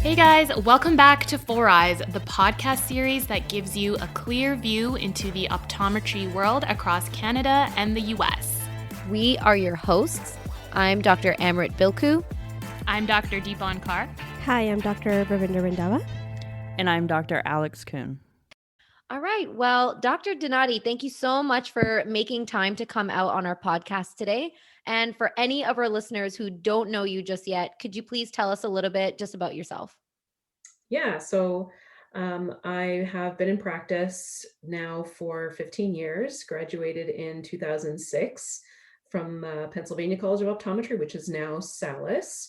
Hey guys, welcome back to Four Eyes, the podcast series that gives you a clear view into the optometry world across Canada and the US. We are your hosts. I'm Dr. Amrit Bilku. I'm Dr. Deepan Kar. Hi, I'm Dr. Ravinder Randhawa. And I'm Dr. Alex Kuhn. All right. Well, Dr. Donati, thank you so much for making time to come out on our podcast today. And for any of our listeners who don't know you just yet, could you please tell us a little bit just about yourself? Yeah, so I have been in practice now for 15 years, graduated in 2006 from Pennsylvania College of Optometry, which is now Salus.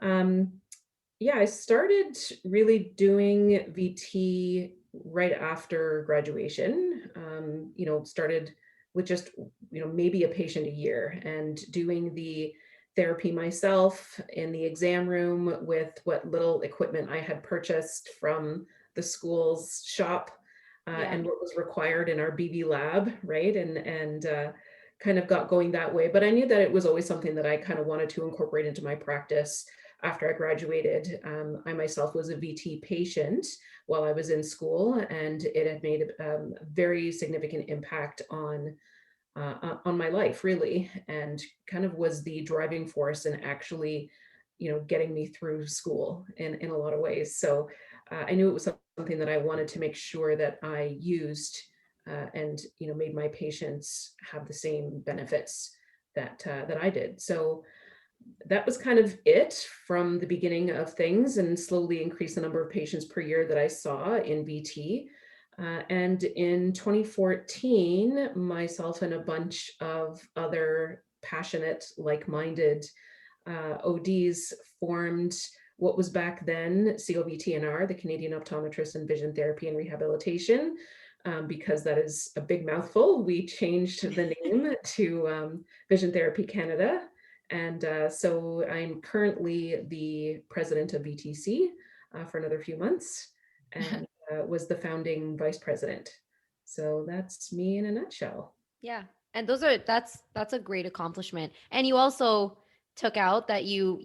I started really doing VT right after graduation. Started with just, maybe a patient a year and doing the therapy myself in the exam room with what little equipment I had purchased from the school's shop and what was required in our BB lab, right? And kind of got going that way. But I knew that it was always something that I kind of wanted to incorporate into my practice. After I graduated, I myself was a VT patient while I was in school, and it had made a very significant impact on my life, really, and kind of was the driving force in actually, getting me through school in a lot of ways. So I knew it was something that I wanted to make sure that I used and, made my patients have the same benefits that I did. So that was kind of it from the beginning of things, and slowly increased the number of patients per year that I saw in VT. And in 2014, myself and a bunch of other passionate, like-minded ODs formed what was back then COVTNR, the Canadian Optometrists in Vision Therapy and Rehabilitation. Because that is a big mouthful, we changed the name to Vision Therapy Canada. And so I'm currently the president of VTC for another few months, and was the founding vice president. So that's me in a nutshell. Yeah. And that's a great accomplishment. And you also took out that you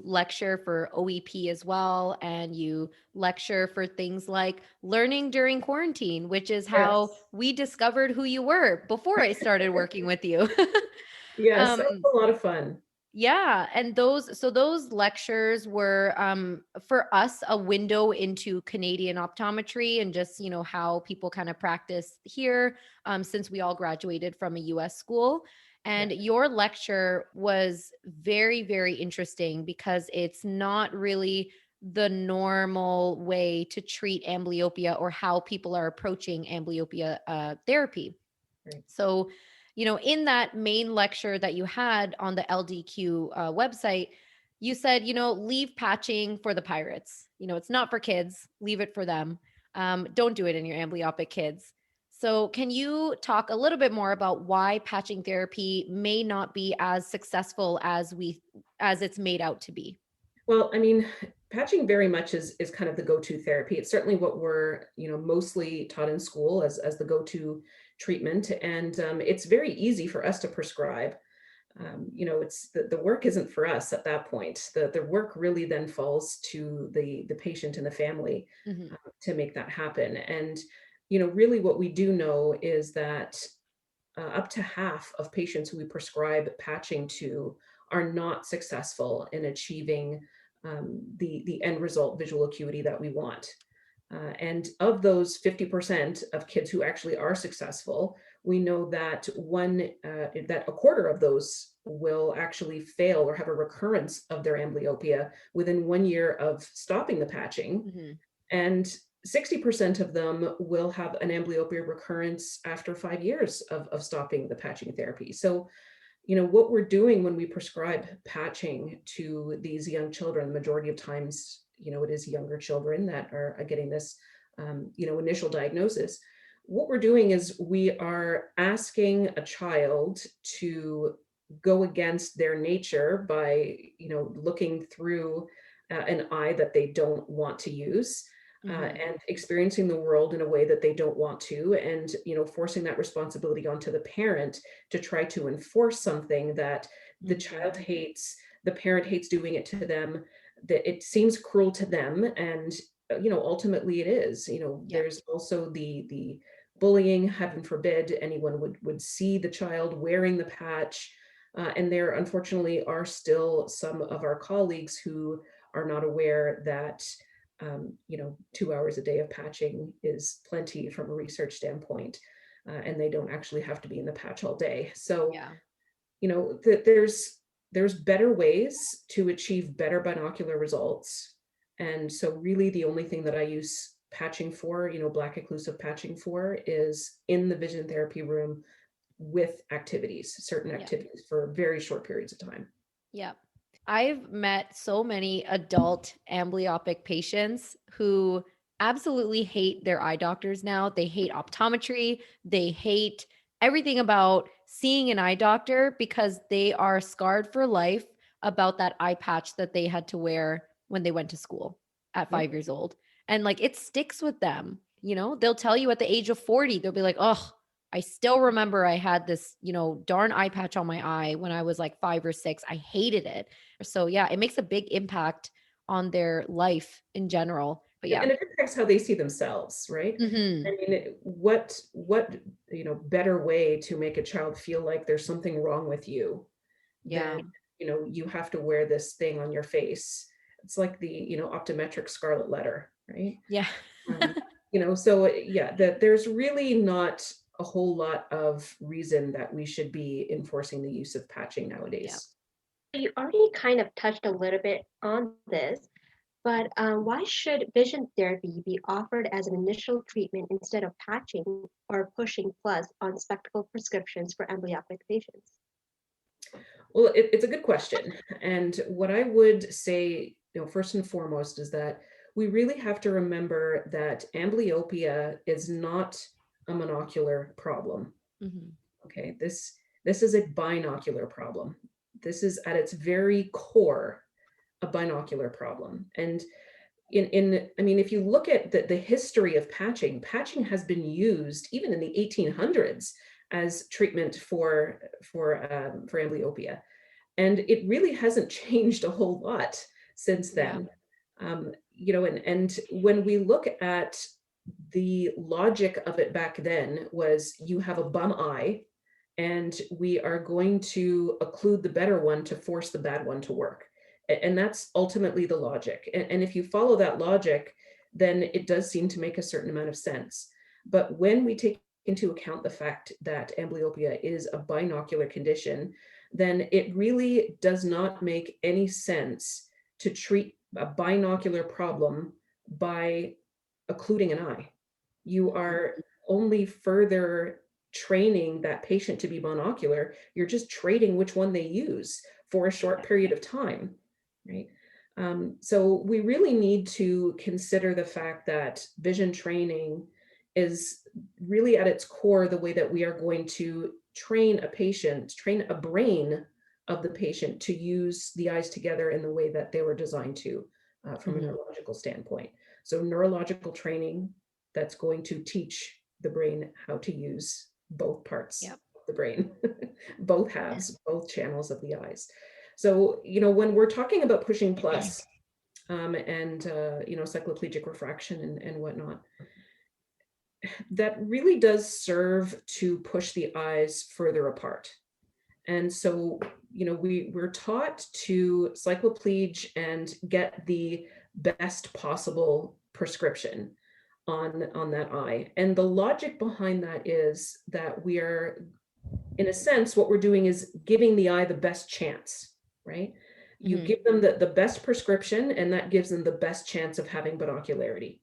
lecture for OEP as well, and you lecture for things like learning during quarantine, which is how we discovered who you were before I started working with you. Yes, that was a lot of fun. Yeah. And those lectures were for us a window into Canadian optometry and just, how people kind of practice here since we all graduated from a US school. And your lecture was very, very interesting because it's not really the normal way to treat amblyopia or how people are approaching amblyopia therapy. Right. So, in that main lecture that you had on the LDQ website, you said, leave patching for the pirates. It's not for kids. Leave it for them. Don't do it in your amblyopic kids. So can you talk a little bit more about why patching therapy may not be as successful as it's made out to be? Well, I mean, patching very much is kind of the go-to therapy. It's certainly what we're, mostly taught in school as the go-to treatment. And it's very easy for us to prescribe. It's the work isn't for us at that point. The work really then falls to the patient and the family to make that happen. And, really what we do know is that up to half of patients who we prescribe patching to are not successful in achieving the end result visual acuity that we want. And of those 50% of kids who actually are successful, we know that that a quarter of those will actually fail or have a recurrence of their amblyopia within 1 year of stopping the patching. And 60% of them will have an amblyopia recurrence after 5 years of stopping the patching therapy. So, what we're doing when we prescribe patching to these young children, the majority of times, it is younger children that are getting this, initial diagnosis. What we're doing is we are asking a child to go against their nature by, looking through an eye that they don't want to use. And experiencing the world in a way that they don't want to, and forcing that responsibility onto the parent to try to enforce something that the child hates, the parent hates doing it to them, that it seems cruel to them, and ultimately it is. Yeah. There's also the bullying. Heaven forbid anyone would see the child wearing the patch. And there unfortunately are still some of our colleagues who are not aware that 2 hours a day of patching is plenty from a research standpoint, and they don't actually have to be in the patch all day. So Yeah. there's better ways to achieve better binocular results. And so really the only thing that I use patching for, black occlusive patching for, is in the vision therapy room with activities, certain Yeah. activities for very short periods of time. Yeah. I've met so many adult amblyopic patients who absolutely hate their eye doctors now. They hate optometry. They hate everything about seeing an eye doctor because they are scarred for life about that eye patch that they had to wear when they went to school at Yep. 5 years old. And like it sticks with them. They'll tell you at the age of 40, they'll be like, oh, I still remember I had this, darn eye patch on my eye when I was like 5 or 6. I hated it. So yeah, it makes a big impact on their life in general. But yeah. And it affects how they see themselves, right? Hmm. I mean, what better way to make a child feel like there's something wrong with you Yeah. than you have to wear this thing on your face. It's like the optometric scarlet letter, right? Yeah. um, so yeah, that there's really not a whole lot of reason that we should be enforcing the use of patching Yeah. nowadays. You already kind of touched a little bit on this, but why should vision therapy be offered as an initial treatment instead of patching or pushing plus on spectacle prescriptions for amblyopic patients? Well, it's a good question. And what I would say, first and foremost, is that we really have to remember that amblyopia is not a monocular problem. Hmm. Okay, this is a binocular problem. This is at its very core a binocular problem. And I mean, if you look at the history of patching has been used even in the 1800s as treatment for amblyopia, and it really hasn't changed a whole lot since Yeah. then. And when we look at the logic of it back then, was you have a bum eye, and we are going to occlude the better one to force the bad one to work. And that's ultimately the logic. And if you follow that logic, then it does seem to make a certain amount of sense. But when we take into account the fact that amblyopia is a binocular condition, then it really does not make any sense to treat a binocular problem by occluding an eye. You are only further training that patient to be monocular. You're just trading which one they use for a short period of time, right? So we really need to consider the fact that vision training is really at its core the way that we are going to train a patient, train a brain of the patient to use the eyes together in the way that they were designed to, from a Hmm. neurological standpoint. So neurological training that's going to teach the brain how to use both parts Yep. of the brain, both halves, both channels of the eyes. So, when we're talking about pushing plus, and cycloplegic refraction and whatnot, that really does serve to push the eyes further apart. And so, we're taught to cycloplege and get the best possible prescription on that eye. And the logic behind that is that we are, in a sense, what we're doing is giving the eye the best chance, right? You Hmm. give them the best prescription, and that gives them the best chance of having binocularity.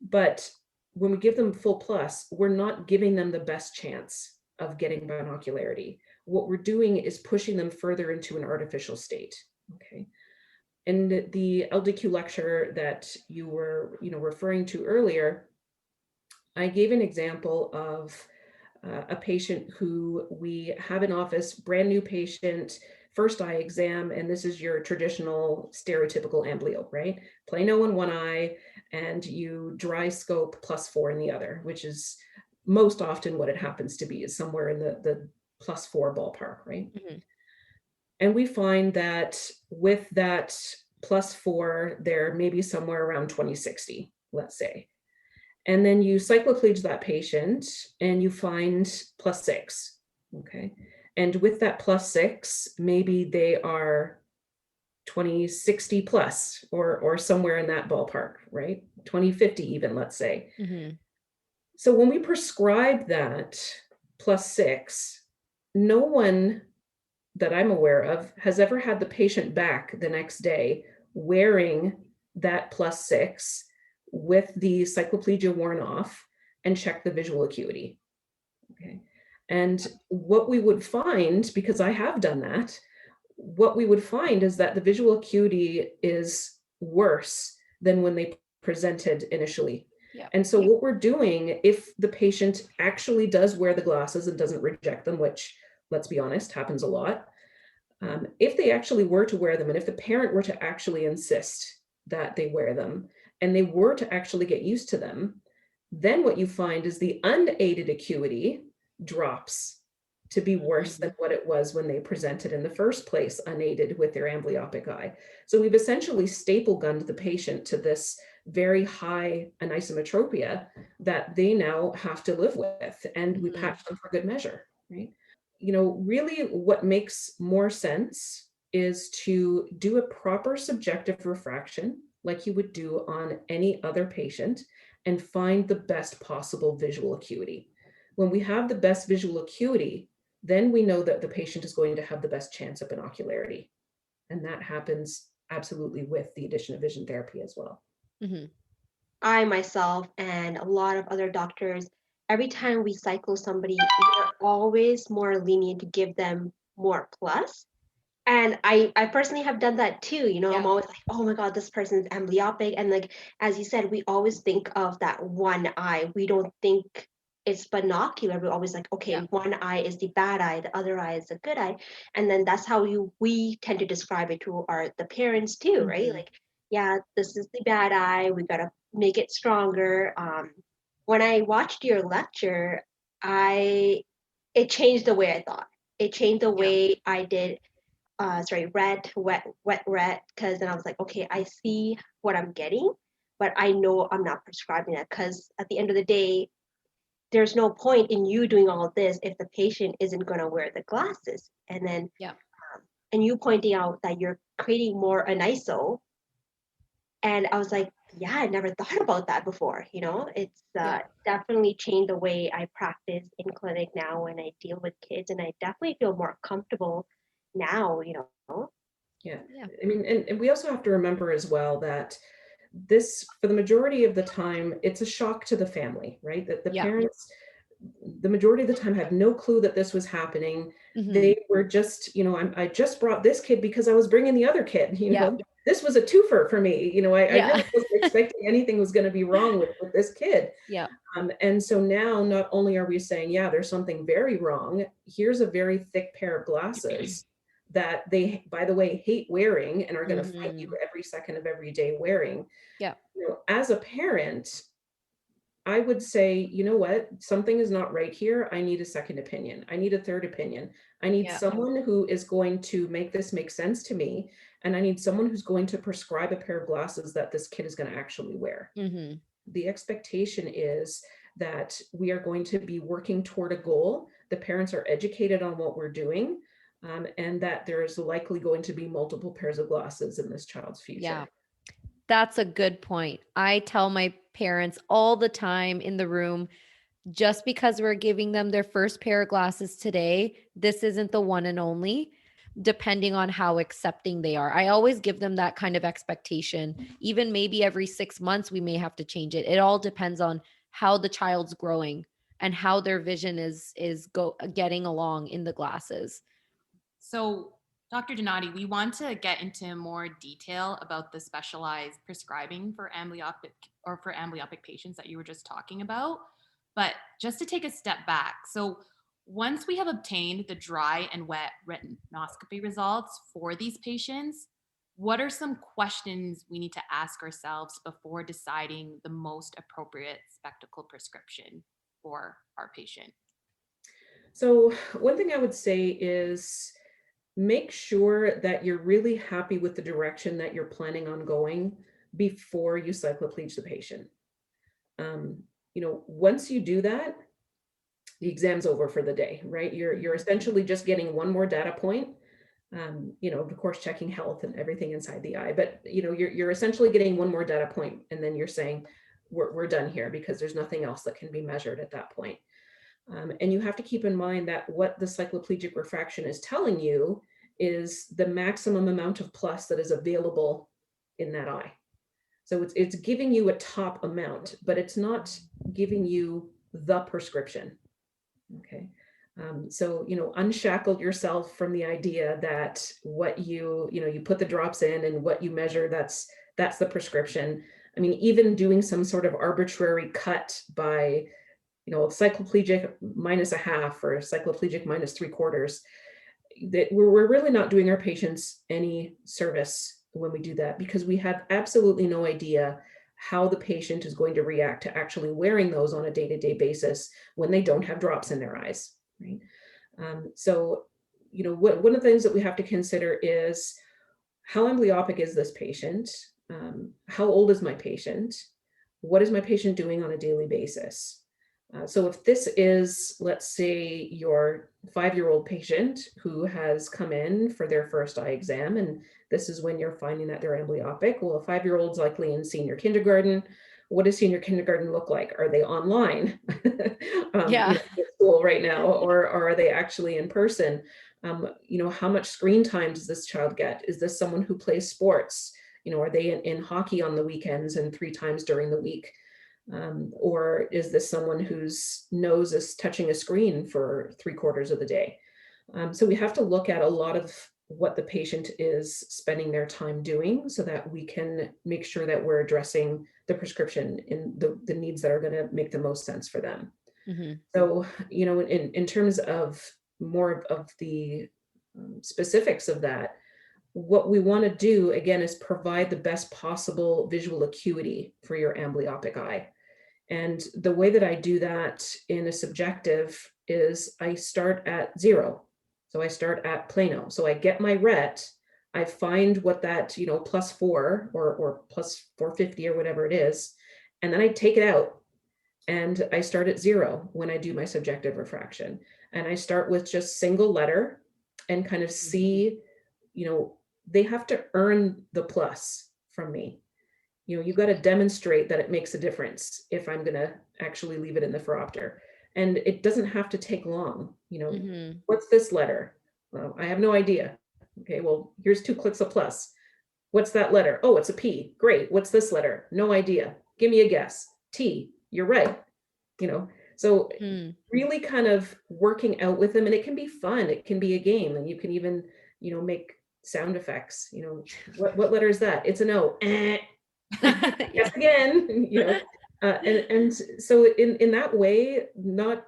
But when we give them full plus, we're not giving them the best chance of getting binocularity. What we're doing is pushing them further into an artificial state. Okay. In the LDQ lecture that you were, referring to earlier, I gave an example of a patient who we have in office, brand new patient, first eye exam, and this is your traditional stereotypical amblyope, right? Plano in one eye, and you dry scope +4 in the other, which is most often what it happens to be, is somewhere in the +4 ballpark, right? Hmm. And we find that with that +4, they're maybe somewhere around 20/60, let's say. And then you cycloplege that patient and you find +6. Okay. And with that +6, maybe they are 20/60 plus, or somewhere in that ballpark, right? 20/50 even, let's say. Mm-hmm. So when we prescribe that +6, no one that I'm aware of has ever had the patient back the next day wearing that +6 with the cycloplegia worn off and check the visual acuity. Okay. And what we would find, because I have done that, what we would find is that the visual acuity is worse than when they presented initially. Yeah. And so what we're doing, if the patient actually does wear the glasses and doesn't reject them, which, let's be honest, happens a lot, if they actually were to wear them, and if the parent were to actually insist that they wear them, and they were to actually get used to them, then what you find is the unaided acuity drops to be worse than what it was when they presented in the first place, unaided with their amblyopic eye. So we've essentially staple gunned the patient to this very high anisometropia that they now have to live with, and we patch them for good measure, right? Really what makes more sense is to do a proper subjective refraction like you would do on any other patient and find the best possible visual acuity. When we have the best visual acuity, then we know that the patient is going to have the best chance of binocularity. And that happens absolutely with the addition of vision therapy as well. Mm-hmm. I myself and a lot of other doctors, every time we cycle somebody, we're always more lenient to give them more plus. And I personally have done that too. I'm always like, oh my God, this person is amblyopic. And like, as you said, we always think of that one eye. We don't think it's binocular. We're always like, okay, one eye is the bad eye, the other eye is the good eye. And then that's how we tend to describe it to the parents too, right? Like, yeah, this is the bad eye. We gotta make it stronger. When I watched your lecture, it changed the way I thought. It changed the way I did red, wet, red, because then I was like, okay, I see what I'm getting, but I know I'm not prescribing that, because at the end of the day, there's no point in you doing all of this if the patient isn't going to wear the glasses. And then, and you pointing out that you're creating more aniso, and I was like, yeah, I never thought about that before. It's definitely changed the way I practice in clinic now when I deal with kids, and I definitely feel more comfortable now. Yeah. I mean, and we also have to remember as well that this, for the majority of the time, it's a shock to the family, right? That the parents, the majority of the time, had no clue that this was happening. They were just, I just brought this kid because I was bringing the other kid, this was a twofer for me. I really wasn't expecting anything was going to be wrong with this kid. And so now not only are we saying, there's something very wrong, here's a very thick pair of glasses that they, by the way, hate wearing and are going to fight you every second of every day wearing. As a parent, I would say, you know what, something is not right here. I need a second opinion. I need a third opinion. I need someone who is going to make this make sense to me. And I need someone who's going to prescribe a pair of glasses that this kid is going to actually wear. The expectation is that we are going to be working toward a goal. The parents are educated on what we're doing, and that there is likely going to be multiple pairs of glasses in this child's future. That's a good point. I tell my parents all the time in the room, just because we're giving them their first pair of glasses today, this isn't the one and only, depending on how accepting they are. I always give them that kind of expectation. Even maybe every 6 months, we may have to change it. It all depends on how the child's growing and how their vision is getting along in the glasses. So, Dr. Donati, we want to get into more detail about the specialized prescribing for amblyopic patients that you were just talking about. But just to take a step back, so once we have obtained the dry and wet retinoscopy results for these patients, what are some questions we need to ask ourselves before deciding the most appropriate spectacle prescription for our patient? So one thing I would say is make sure that you're really happy with the direction that you're planning on going before you cycloplege the patient. Once you do that, the exam's over for the day, right? You're essentially just getting one more data point. Of course, checking health and everything inside the eye, but you're essentially getting one more data point, and then you're saying we're done here because there's nothing else that can be measured at that point. And you have to keep in mind that what the cycloplegic refraction is telling you is the maximum amount of plus that is available in that eye. So it's giving you a top amount, but it's not giving you the prescription. Okay. So, unshackle yourself from the idea that what you put the drops in and what you measure, that's the prescription. I mean, even doing some sort of arbitrary cut by, cycloplegic minus a half or cycloplegic minus 3/4, that we're really not doing our patients any service when we do that, because we have absolutely no idea how the patient is going to react to actually wearing those on a day-to-day basis when they don't have drops in their eyes, right? So, one of the things that we have to consider is how amblyopic is this patient? How old is my patient? What is my patient doing on a daily basis? So if this is, let's say, your 5-year-old patient who has come in for their first eye exam, and this is when you're finding that they're amblyopic, well, a 5-year-old's likely in senior kindergarten. What does senior kindergarten look like? Are they online Yeah. at school right now, or are they actually in person? How much screen time does this child get? Is this someone who plays sports? Are they in hockey on the weekends and 3 times during the week? Or is this someone whose nose is touching a screen for 3/4 of the day? So we have to look at a lot of what the patient is spending their time doing so that we can make sure that we're addressing the prescription in the needs that are going to make the most sense for them. So, in terms of more of the specifics of that, what we want to do again is provide the best possible visual acuity for your amblyopic eye. And the way that I do that in a subjective is I start at 0. So I start at plano. So I get my ret, I find what that, +4 or +450 or whatever it is, and then I take it out and I start at 0 when I do my subjective refraction. And I start with just single letter and kind of see, they have to earn the plus from me. You've got to demonstrate that it makes a difference if I'm going to actually leave it in the phoropter. And it doesn't have to take long. What's this letter? Well, I have no idea. Okay, well, here's 2 clicks of plus. What's that letter? Oh, it's a P. Great. What's this letter? No idea. Give me a guess. T. You're right. So really kind of working out with them, and it can be fun. It can be a game, and you can even, make sound effects. What letter is that? It's an O. Yes, again, and so in that way,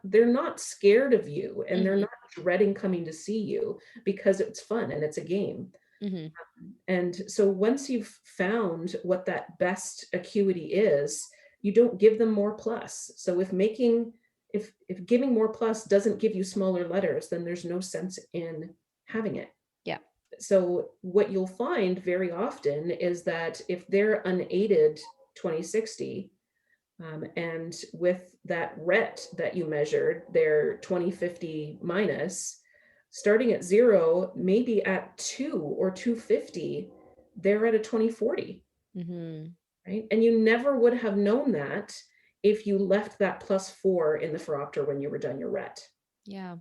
they're not scared of you, and they're not dreading coming to see you, because it's fun and it's a game. And so once you've found what that best acuity is, you don't give them more plus. So if giving more plus doesn't give you smaller letters, then there's no sense in having it. Yeah. So what you'll find very often is that if they're unaided 20/60, and with that ret that you measured, they're 20/50 minus, starting at 0, maybe at 2 or 250, they're at a 20/40, right? And you never would have known that if you left that +4 in the phoropter when you were done your ret. Yeah.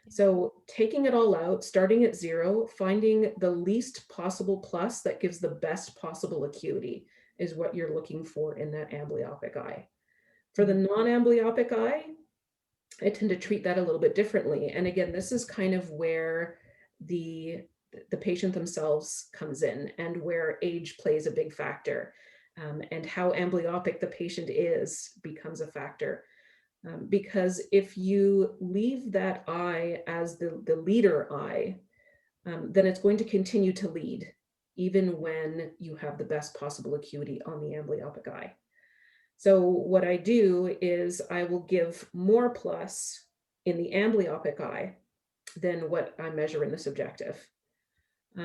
So taking it all out, starting at 0, finding the least possible plus that gives the best possible acuity is what you're looking for in that amblyopic eye. For the non-amblyopic eye, I tend to treat that a little bit differently. And again, this is kind of where the patient themselves comes in, and where age plays a big factor, and how amblyopic the patient is becomes a factor. Because if you leave that eye as the leader eye, then it's going to continue to lead, even when you have the best possible acuity on the amblyopic eye. So what I do is I will give more plus in the amblyopic eye than what I measure in the subjective.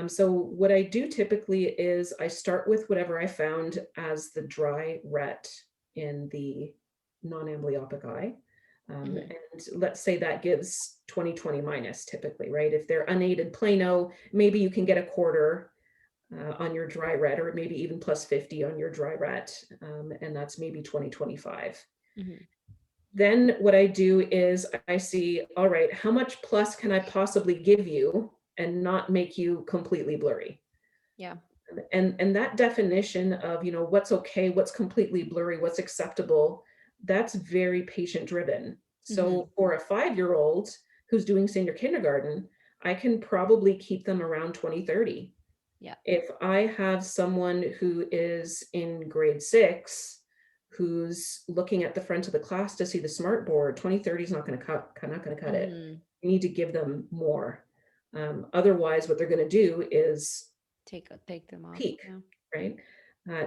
So what I do typically is I start with whatever I found as the dry ret in the non-amblyopic eye. Mhm. And let's say that gives 20/20 minus typically, right? If they're unaided plano, maybe you can get a quarter on your dry ret, or maybe even plus 50 on your dry ret. And that's maybe 20/25. Mhm. Then what I do is I see, all right, how much plus can I possibly give you and not make you completely blurry? Yeah. And that definition of, what's okay, what's completely blurry, what's acceptable, that's very patient driven. So Mhm. for a 5-year-old who's doing senior kindergarten, I can probably keep them around 20/30. Yeah. If I have someone who is in grade 6 who's looking at the front of the class to see the smart board, 20/30 is not going to cut it. Mhm. You need to give them more. Otherwise, what they're going to do is Take them off. peek, Yeah. right?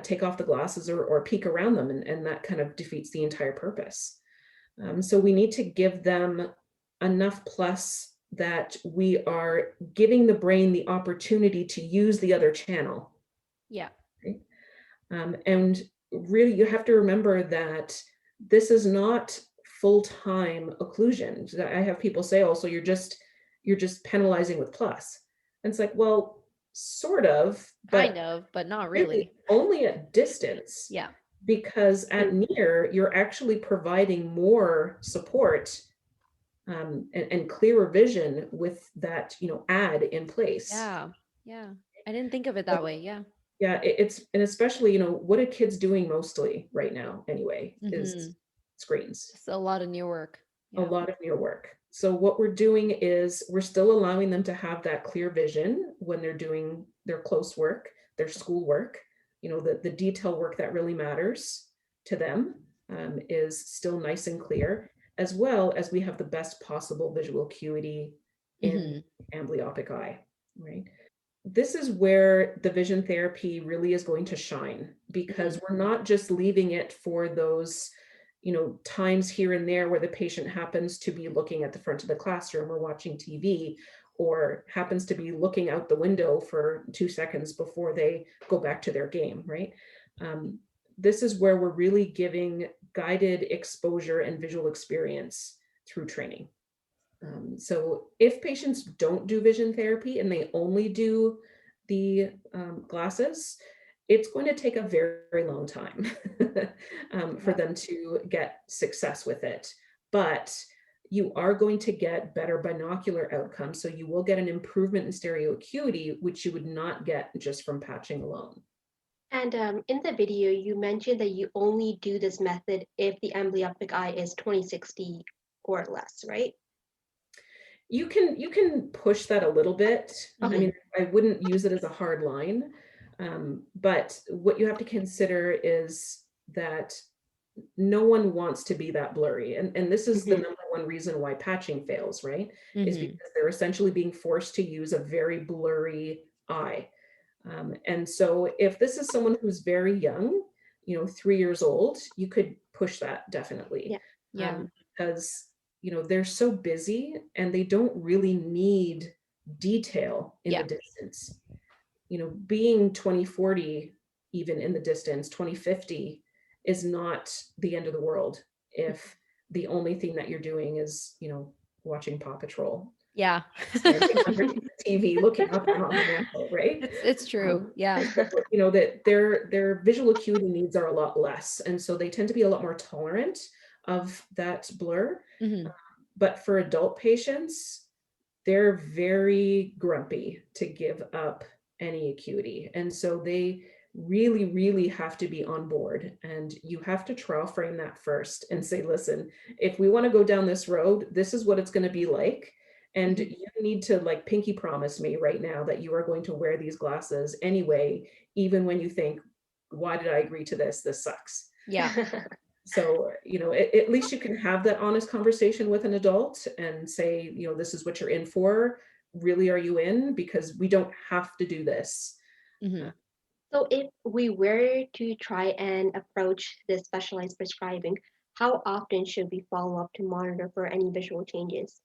Take off the glasses, or peek around them, and that kind of defeats the entire purpose. So we need to give them enough plus that we are giving the brain the opportunity to use the other channel. Yeah. Right? And really, you have to remember that this is not full-time occlusion. I have people say, "Oh, so you're just penalizing with plus." And it's like, well, sort of, Kind but of, but not really really. only at distance, Yeah. because at near, you're actually providing more support, and clearer vision with that, ad in place. Yeah. Yeah. I didn't think of it So, that way. Yeah. yeah, and especially, what are kids doing mostly right now anyway, is Mhm. screens. It's a lot of near work. A Yeah. lot of near work. So what we're doing is we're still allowing them to have that clear vision when they're doing their close work, their school work. The detail work that really matters to them, is still nice and clear, as well as we have the best possible visual acuity in Mhm. amblyopic eye, right? This is where the vision therapy really is going to shine, because Mhm. we're not just leaving it for those, times here and there where the patient happens to be looking at the front of the classroom or watching TV, or happens to be looking out the window for 2 seconds before they go back to their game, right? Um, this is where we're really giving guided exposure and visual experience through training. So if patients don't do vision therapy and they only do the glasses, it's going to take a very, very long time for Yeah. them to get success with it. But you are going to get better binocular outcomes. So you will get an improvement in stereo acuity, which you would not get just from patching alone. And in the video, you mentioned that you only do this method if the amblyoptic eye is 20/60 or less, right? You can push that a little bit. I Mhm. mean, I wouldn't use it as a hard line. But what you have to consider is that no one wants to be that blurry. And this is the Hmm. number one reason why patching fails, right? Is Mhm. because they're essentially being forced to use a very blurry eye. And so if this is someone who's very young, 3 years old, you could push that definitely. Yeah. Yeah. Because they're so busy and they don't really need detail in the Yeah. distance. Being 20/40 even in the distance, 20/50 is not the end of the world if the only thing that you're doing is, watching Paw Patrol, Yeah. standing underneath the TV looking up on the mantle, right? It's true. Yeah. So, that their visual acuity needs are a lot less, and so they tend to be a lot more tolerant of that blur. Mhm. But for adult patients, they're very grumpy to give up any acuity. And so they really, really have to be on board. And you have to trial frame that first and say, listen, if we want to go down this road, this is what it's going to be like. And Mhm. you need to like pinky promise me right now that you are going to wear these glasses anyway, even when you think, why did I agree to this? This sucks. Yeah. So, at least you can have that honest conversation with an adult and say, this is what you're in for. Really, are you in? Because we don't have to do this. Mhm. So if we were to try and approach this specialized prescribing, how often should we follow up to monitor for any visual changes?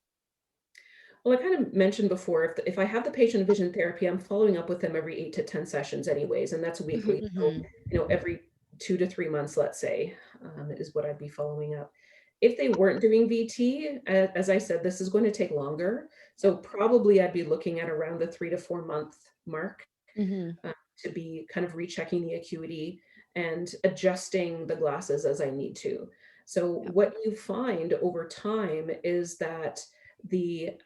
Well, I kind of mentioned before, if I have the patient in vision therapy, I'm following up with them every 8 to 10 sessions anyways, and that's weekly. So, Mhm. every 2 to 3 months, let's say, is what I'd be following up. If they weren't doing VT, as I said, this is going to take longer. So Yep. probably I'd be looking at around the 3 to 4 month mark, Mhm. to be kind of rechecking the acuity and adjusting the glasses as I need to. So Yep. what you find over time is that the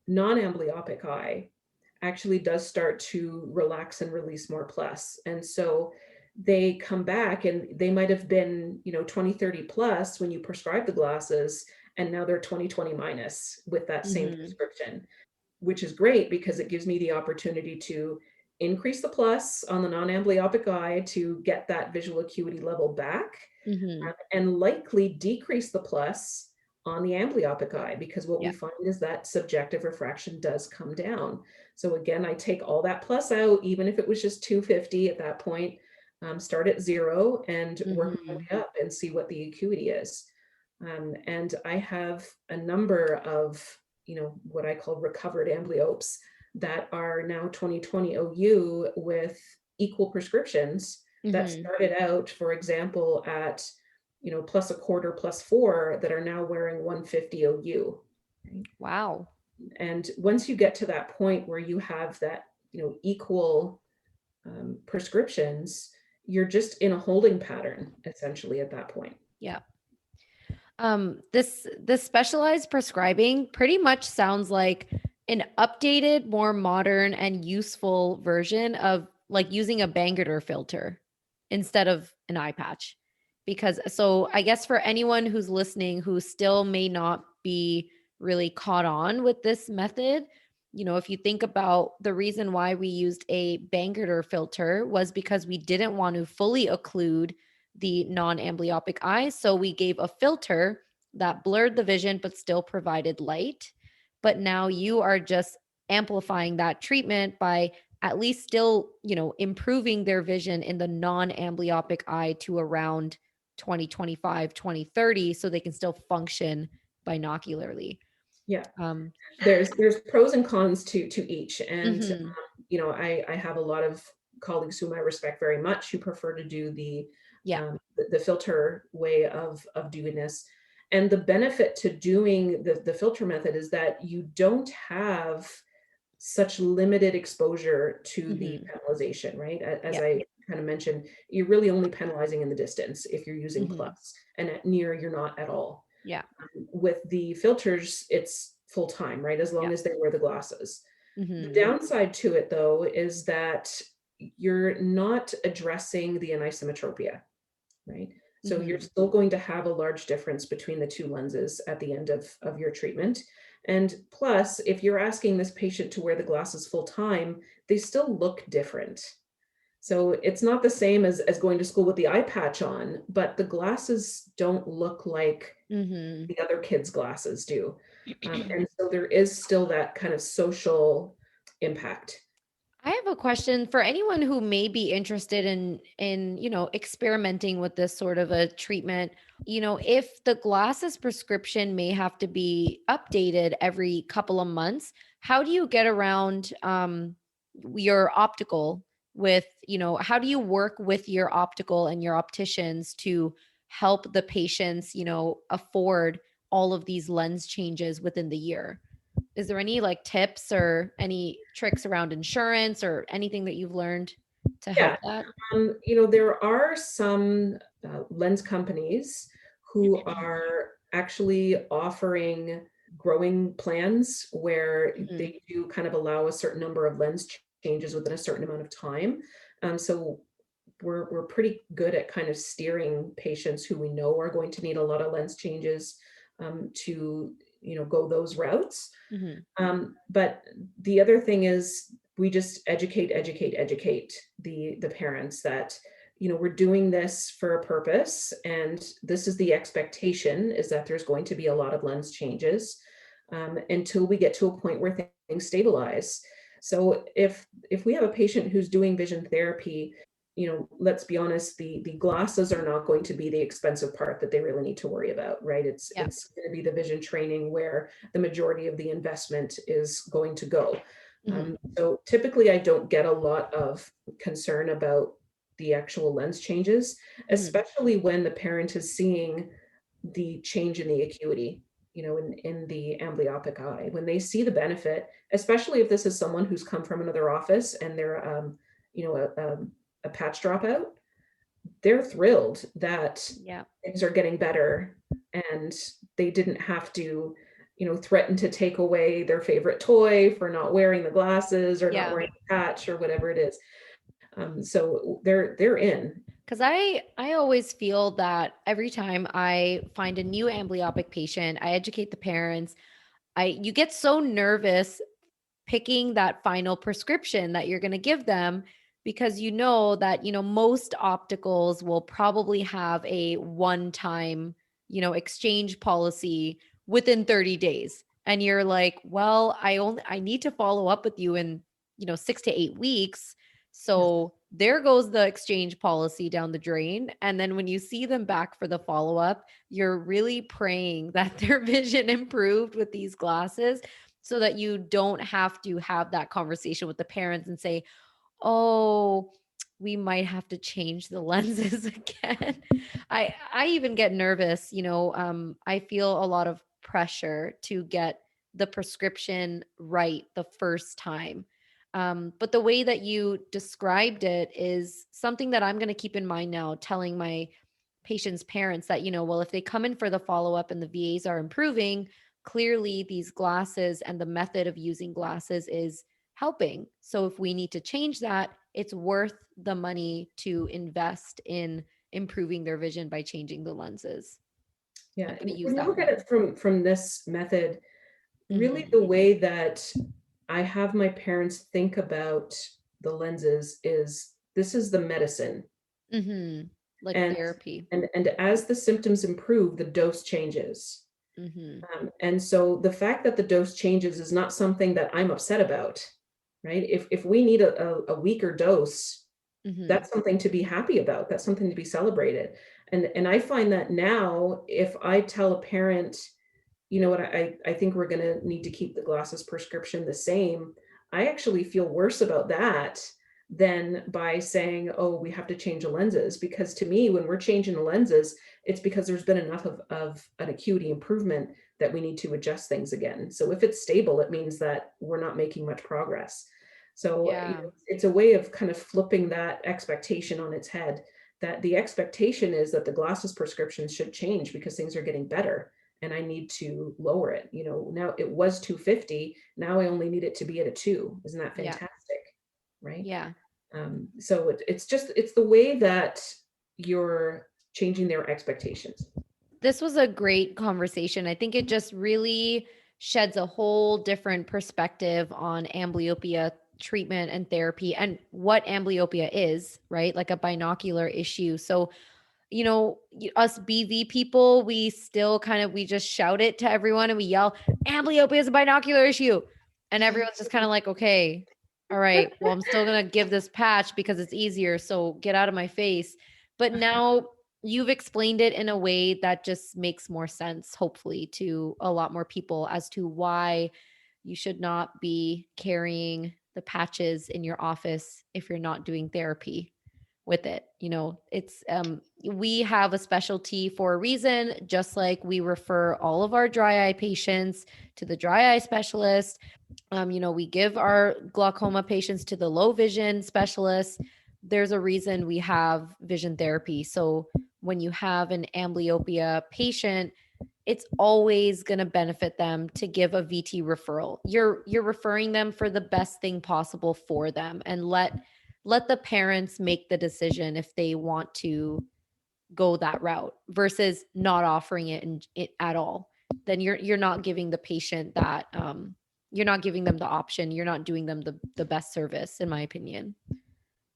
non-amblyopic eye actually does start to relax and release more plus. And so they come back and they might have been, 20/30 plus when you prescribe the glasses, and now they're 20/20 minus with that same Mhm. prescription, which is great because it gives me the opportunity to increase the plus on the non-amblyopic eye to get that visual acuity level back, Mhm. and likely decrease the plus on the amblyopic eye, because what we Yep. find is that subjective refraction does come down. So again, I take all that plus out, even if it was just 250 at that point, start at 0 and work my Mhm. way up and see what the acuity is. And I have a number of, what I call recovered amblyopes that are now 20/20 OU with equal prescriptions that Mhm. started out, for example, at, plus a quarter, plus 4, that are now wearing 150 OU. Right? Wow. And once you get to that point where you have that, equal prescriptions, you're just in a holding pattern essentially at that point. Yeah. This specialized prescribing pretty much sounds like an updated, more modern and useful version of like using a Bangerter filter instead of an eye patch. Because so I guess for anyone who's listening who still may not be really caught on with this method, if you think about the reason why we used a Bangerter filter was because we didn't want to fully occlude the non-amblyopic eye. So we gave a filter that blurred the vision but still provided light. But now you are just amplifying that treatment by at least still, improving their vision in the non-amblyopic eye to around 2025, 2030, so they can still function binocularly. Yeah. Um, There's pros and cons to each. And mhm. I have a lot of colleagues whom I respect very much who prefer to do Yeah. the filter way of doing this. And the benefit to doing the filter method is that you don't have such limited exposure to the Mhm. penalization, right? As Yep. I kind of mentioned, you're really only penalizing in the distance if you're using Mhm. plus, and at near, you're not at all. Yeah. With the filters, it's full time, right? As long Yeah. as they wear the glasses. The Mhm. downside to it, though, is that you're not addressing the anisometropia, right? So you're Mhm. still going to have a large difference between the two lenses at the end of your treatment. And plus, if you're asking this patient to wear the glasses full time, they still look different. So it's not the same as going to school with the eye patch on, but the glasses don't look like Mhm. the other kids' glasses do. And so there is still that kind of social impact. I have a question for anyone who may be interested in, experimenting with this sort of a treatment. If the glasses prescription may have to be updated every couple of months, how do you get around your optical with, how do you work with your optical and your opticians to help the patients, afford all of these lens changes within the year? Is there any like tips or any tricks around insurance or anything that you've learned to Yeah, help that? there are some lens companies who are actually offering growing plans where Mhm. they do kind of allow a certain number of lens changes within a certain amount of time. So we're pretty good at kind of steering patients who we know are going to need a lot of lens changes, to go those routes. Mhm. But the other thing is we just educate the parents that, we're doing this for a purpose, and this is the expectation, is that there's going to be a lot of lens changes, until we get to a point where things stabilize. So if we have a patient who's doing vision therapy let's be honest, the glasses are not going to be the expensive part that they really need to worry about, right? It's Yeah. it's going to be the vision training where the majority of the investment is going to go. So typically I don't get a lot of concern about the actual lens changes, especially when the parent is seeing the change in the acuity, in the amblyopic eye. When they see the benefit, especially if this is someone who's come from another office and they're, you know, a patch dropout, they're thrilled that Yeah. things are getting better and they didn't have to, threaten to take away their favorite toy for not wearing the glasses or not Yeah. wearing the patch or whatever it is. So they're in. Because I always feel that every time I find a new amblyopic patient, I educate the parents. You get so nervous picking that final prescription that you're going to give them because you know that most opticals will probably have a one-time exchange policy within 30 days, and you're like, well, I need to follow up with you in 6 to 8 weeks. So there goes the exchange policy down the drain. And then when you see them back for the follow up, you're really praying that their vision improved with these glasses, so that you don't have to have that conversation with the parents and say, oh, we might have to change the lenses again. I even get nervous, I feel a lot of pressure to get the prescription right the first time. But the way that you described it is something that I'm going to keep in mind now, telling my patients' parents that, well, if they come in for the follow up and the VAs are improving, clearly these glasses and the method of using glasses is helping. So if we need to change that, it's worth the money to invest in improving their vision by changing the lenses. Yeah, I'm going to use when you that look one. at it from this method, really Mhm. the way that I have my parents think about the lenses is this is the medicine. Mhm. Like And therapy. and as the symptoms improve, the dose changes. Mhm. And so the fact that the dose changes is not something that I'm upset about, right? If we need a weaker dose, Mhm. that's something to be happy about. That's something to be celebrated. And I find that now, if I tell a parent, you know what, I think we're going to need to keep the glasses prescription the same, I actually feel worse about that than by saying, oh, we have to change the lenses. Because to me, when we're changing the lenses, it's because there's been enough of an acuity improvement that we need to adjust things again. So if it's stable, it means that we're not making much progress. So Yeah. it's a way of kind of flipping that expectation on its head, that the expectation is that the glasses prescriptions should change because things are getting better and I need to lower it. Now it was 250. Now I only need it to be at a 2. Isn't that Yeah. fantastic? Right. Yeah. So it's the way that you're changing their expectations. This was a great conversation. I think it just really sheds a whole different perspective on amblyopia treatment and therapy and what amblyopia is, right? Like a binocular issue. So, us BV people, we still we just shout it to everyone and we yell, amblyopia is a binocular issue. And everyone's just kind of like, okay, all right, well, I'm still going to give this patch because it's easier. So get out of my face. But now you've explained it in a way that just makes more sense, hopefully, to a lot more people as to why you should not be carrying the patches in your office if you're not doing therapy with it. It's we have a specialty for a reason, just like we refer all of our dry eye patients to the dry eye specialist. We give our glaucoma patients to the low vision specialist. There's a reason we have vision therapy. So when you have an amblyopia patient, it's always going to benefit them to give a VT referral. You're referring them for the best thing possible for them, and let the parents make the decision if they want to go that route versus not offering it at all. Then you're not giving the patient that you're not giving them the option. You're not doing them the best service, in my opinion.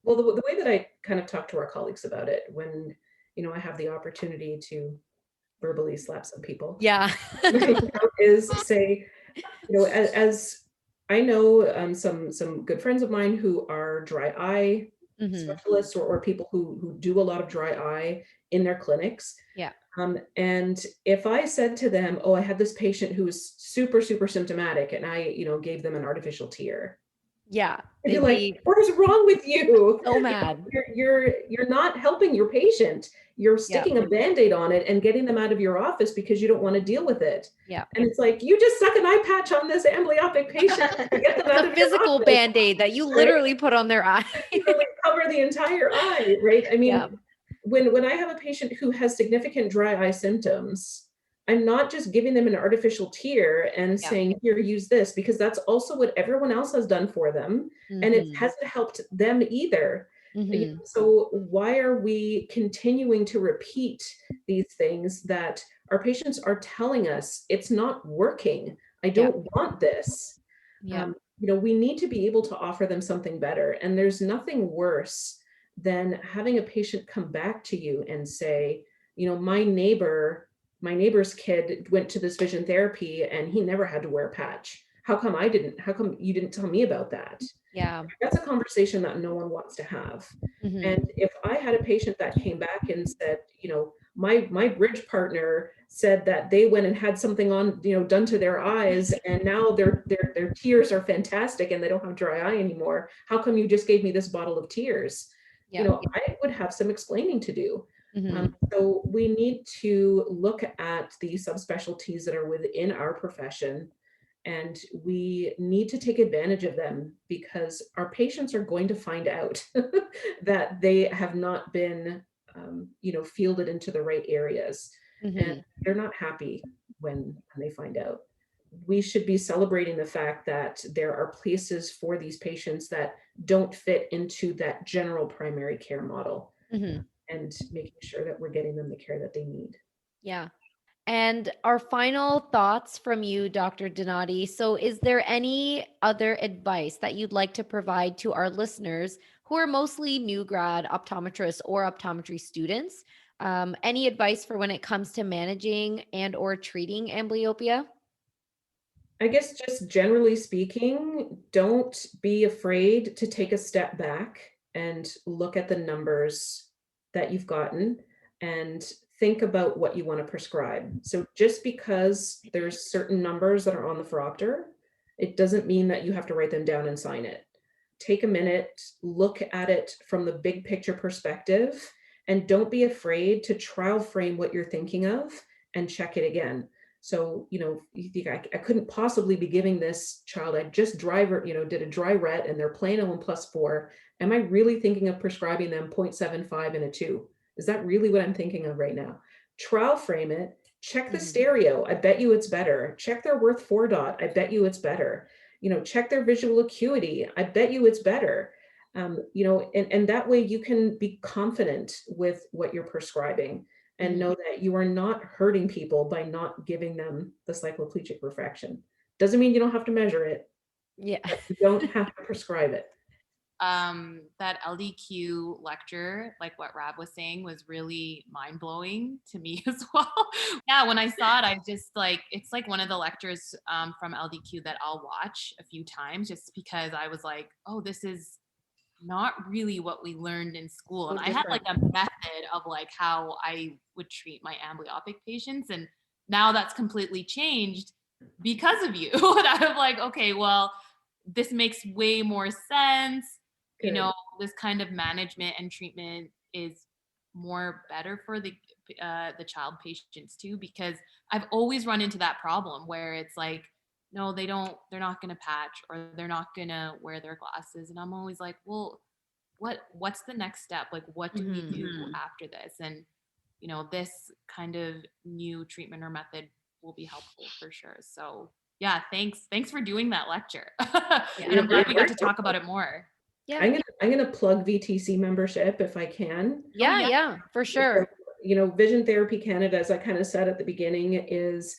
Well, the way that I kind of talk to our colleagues about it when, I have the opportunity to verbally slap some people, Yeah. is say, as I know some good friends of mine who are dry eye specialists or people who do a lot of dry eye in their clinics. Yeah. And if I said to them, oh, I had this patient who was super, super symptomatic, and I, gave them an artificial tear, Yeah. I'd be They'd like, be what is wrong with you? so mad. You're not helping your patient. You're Yeah. sticking a Band-Aid on it and getting them out of your office because you don't want to deal with it. Yeah. And it's like, you just stuck an eye patch on this amblyopic patient to get them out The of your physical office, Band-Aid that you right? literally put on their eye. Literally cover the entire eye, right? I mean, Yeah. when I have a patient who has significant dry eye symptoms, I'm not just giving them an artificial tear and Yeah. saying, here, use this, because that's also what everyone else has done for them. And it hasn't helped them either. So why are we continuing to repeat these things that our patients are telling us it's not working? I don't want this. Yeah. We need to be able to offer them something better. And there's nothing worse than having a patient come back to you and say, my neighbor's kid went to this vision therapy and he never had to wear a patch. How come you didn't tell me about that? Yeah. That's a conversation that no one wants to have. And if I had a patient that came back and said, my bridge partner said that they went and had something on, done to their eyes, and now their tears are fantastic and they don't have dry eye anymore. How come you just gave me this bottle of tears? I would have some explaining to do. So we need to look at the subspecialties that are within our profession, and we need to take advantage of them, because our patients are going to find out that they have not been, fielded into the right areas, and they're not happy when they find out. We should be celebrating the fact that there are places for these patients that don't fit into that general primary care model, and making sure that we're getting them the care that they need. Yeah. And our final thoughts from you, Dr. Donati. So, is there any other advice that you'd like to provide to our listeners who are mostly new grad optometrists or optometry students? Any advice for when it comes to managing and or treating amblyopia? I guess just generally speaking, don't be afraid to take a step back and look at the numbers that you've gotten and think about what you want to prescribe. So just because there's certain numbers that are on the phoropter, it doesn't mean that you have to write them down and sign it. Take a minute, look at it from the big picture perspective, and don't be afraid to trial frame what you're thinking of and check it again. So, you think I couldn't possibly be giving this child, I just did a dry ret and they're plain on 1+4. Am I really thinking of prescribing them 0.75 and a 2? Is that really what I'm thinking of right now? Trial frame it, check the stereo. I bet you it's better. Check their Worth 4 dot. I bet you it's better. Check their visual acuity. I bet you it's better. And that way you can be confident with what you're prescribing and know that you are not hurting people by not giving them the cycloplegic refraction. Doesn't mean you don't have to measure it. Yeah. You don't have to prescribe it. That LDQ lecture, like what Rab was saying, was really mind-blowing to me as well. Yeah, when I saw it, I just it's like one of the lectures from LDQ that I'll watch a few times, just because I was like, oh, this is not really what we learned in school. And I had like a method of like how I would treat my amblyoptic patients. And now that's completely changed because of you. And I'm like, okay, well, this makes way more sense. Good. This kind of management and treatment is more better for the child patients too, because I've always run into that problem where it's like, no, they're not going to patch, or they're not going to wear their glasses. And I'm always like, well, what's the next step? Like, what do we do after this? And, this kind of new treatment or method will be helpful for sure. So yeah, thanks for doing that lecture. And I'm glad we got to talk about it more. Yeah. I'm gonna plug VTC membership if I can. Yeah, for sure. Vision Therapy Canada, as I kind of said at the beginning, is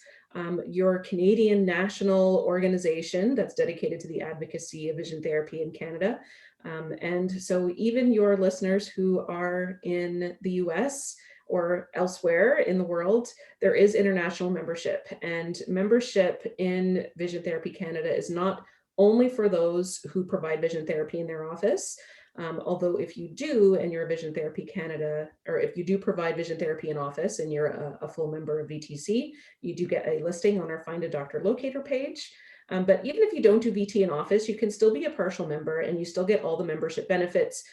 your Canadian national organization that's dedicated to the advocacy of vision therapy in Canada. And so even your listeners who are in the US or elsewhere in the world, there is international membership. And membership in Vision Therapy Canada is not only for those who provide vision therapy in their office, Although if you do, and you're a Vision Therapy Canada, or if you do provide vision therapy in office and you're a full member of VTC, you do get a listing on our Find a Doctor locator page. But even if you don't do VT in office, you can still be a partial member and you still get all the membership benefits,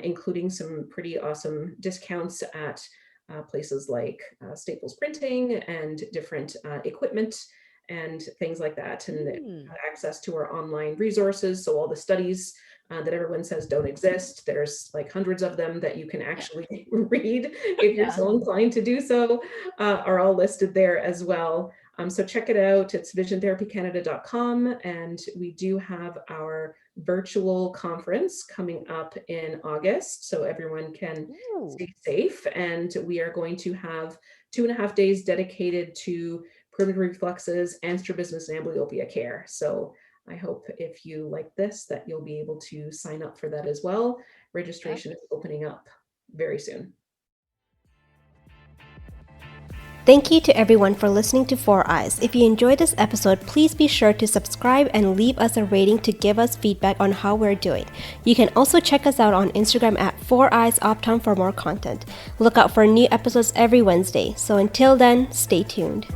including some pretty awesome discounts at places like Staples Printing and different equipment and things like that, and access to our online resources. So all the studies that everyone says don't exist, there's like hundreds of them that you can actually read if you're so inclined to do so, are all listed there as well. So check it out. It's visiontherapycanada.com, and we do have our virtual conference coming up in August, so everyone can stay safe. And we are going to have 2.5 days dedicated to primitive reflexes and strabismus and amblyopia care. So I hope if you like this, that you'll be able to sign up for that as well. Registration is opening up very soon. Thank you to everyone for listening to Four Eyes. If you enjoyed this episode, please be sure to subscribe and leave us a rating to give us feedback on how we're doing. You can also check us out on Instagram at 4EyesOptom for more content. Look out for new episodes every Wednesday. So until then, stay tuned.